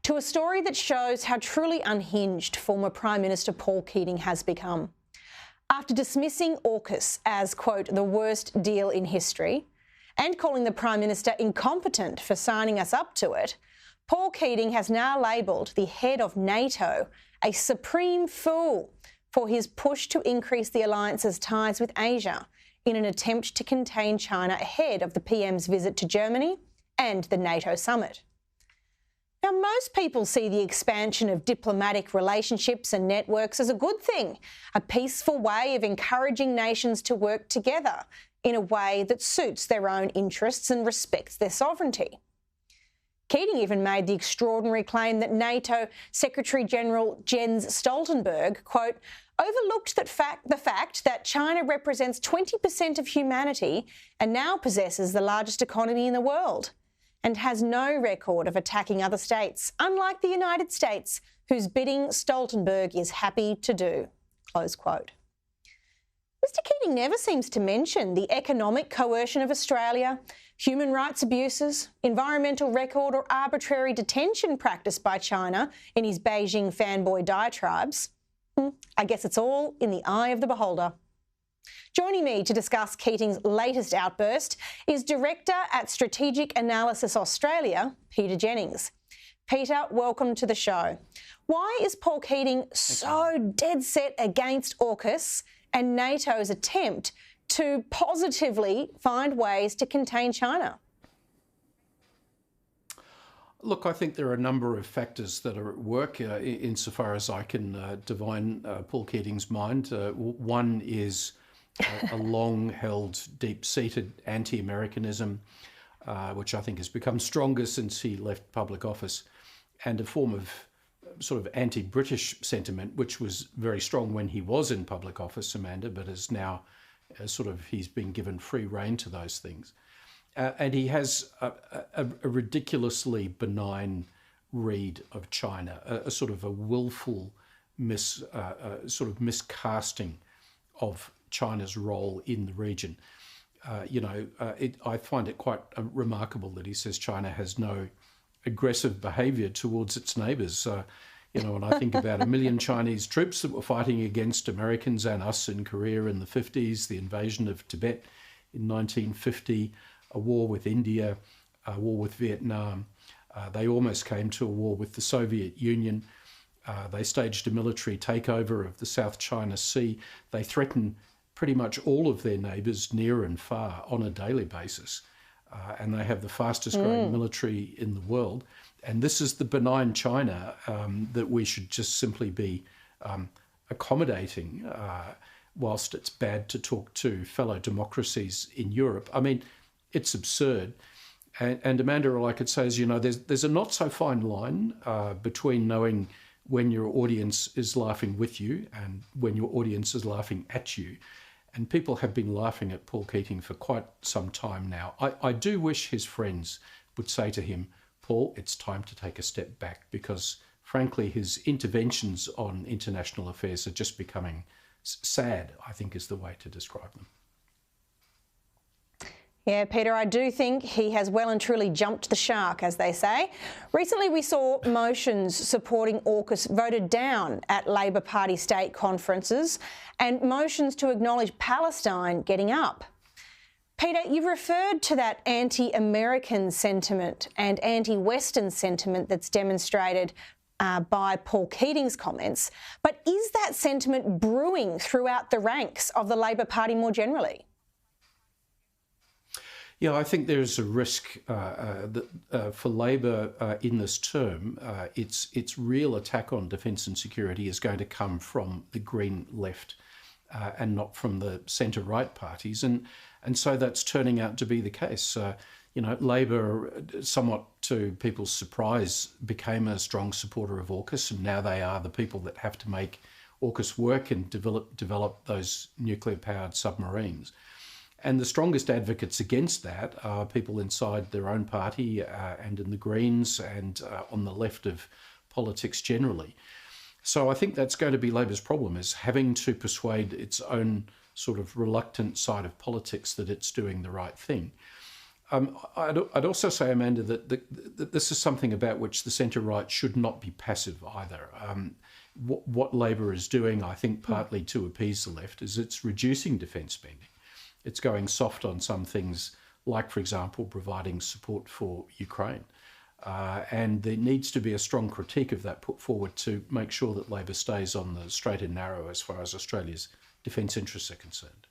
to a story that shows how truly unhinged former Prime Minister Paul Keating has become. After dismissing AUKUS as, quote, the worst deal in history, and calling the Prime Minister incompetent for signing us up to it, Paul Keating has now labelled the head of NATO a supreme fool for his push to increase the alliance's ties with Asia in an attempt to contain China ahead of the PM's visit to Germany and the NATO summit. Now, most people see the expansion of diplomatic relationships and networks as a good thing, a peaceful way of encouraging nations to work together in a way that suits their own interests and respects their sovereignty. Keating even made the extraordinary claim that NATO Secretary-General Jens Stoltenberg, quote, overlooked the fact that China represents 20% of humanity and now possesses the largest economy in the world, and has no record of attacking other states, unlike the United States, whose bidding Stoltenberg is happy to do, close quote. Mr Keating never seems to mention the economic coercion of Australia, human rights abuses, environmental record or arbitrary detention practiced by China in his Beijing fanboy diatribes. I guess it's all in the eye of the beholder. Joining me to discuss Keating's latest outburst is Director at Strategic Analysis Australia, Peter Jennings. Peter, welcome to the show. Why is Paul Keating so dead set against AUKUS and NATO's attempt to positively find ways to contain China? Look, I think there are a number of factors that are at work insofar as I can divine Paul Keating's mind. One is a long-held, deep-seated anti-Americanism, which I think has become stronger since he left public office, and a form of sort of anti-British sentiment, which was very strong when he was in public office, Amanda, but is now he's been given free rein to those things. And he has a ridiculously benign read of China, a sort of a willful miscasting of China's role in the region. I find it quite remarkable that he says China has no aggressive behaviour towards its neighbours. When I think about 1 million Chinese troops that were fighting against Americans and us in Korea in the 50s, the invasion of Tibet in 1950, a war with India, a war with Vietnam. They almost came to a war with the Soviet Union. They staged a military takeover of the South China Sea. They threaten pretty much all of their neighbours near and far on a daily basis. And they have the fastest growing military in the world. And this is the benign China that we should just simply be accommodating whilst it's bad to talk to fellow democracies in Europe. I mean, it's absurd. And Amanda, all I could say is, there's a not so fine line between knowing when your audience is laughing with you and when your audience is laughing at you. And people have been laughing at Paul Keating for quite some time now. I do wish his friends would say to him, Paul, it's time to take a step back, because frankly, his interventions on international affairs are just becoming sad, I think is the way to describe them. Yeah, Peter, I do think he has well and truly jumped the shark, as they say. Recently, we saw motions supporting AUKUS voted down at Labor Party state conferences and motions to acknowledge Palestine getting up. Peter, you've referred to that anti-American sentiment and anti-Western sentiment that's demonstrated by Paul Keating's comments, but is that sentiment brewing throughout the ranks of the Labor Party more generally? Yeah, I think there's a risk that for Labor in this term, its real attack on defence and security is going to come from the Green left and not from the centre-right parties. And so that's turning out to be the case. Labor, somewhat to people's surprise, became a strong supporter of AUKUS, and now they are the people that have to make AUKUS work and develop those nuclear-powered submarines. And the strongest advocates against that are people inside their own party and in the Greens and on the left of politics generally. So I think that's going to be Labor's problem, is having to persuade its own sort of reluctant side of politics that it's doing the right thing. I'd also say, Amanda, that this is something about which the centre-right should not be passive either. What Labor is doing, I think, partly to appease the left, is it's reducing defence spending. It's going soft on some things, like, for example, providing support for Ukraine. And there needs to be a strong critique of that put forward to make sure that Labor stays on the straight and narrow as far as Australia's defence interests are concerned.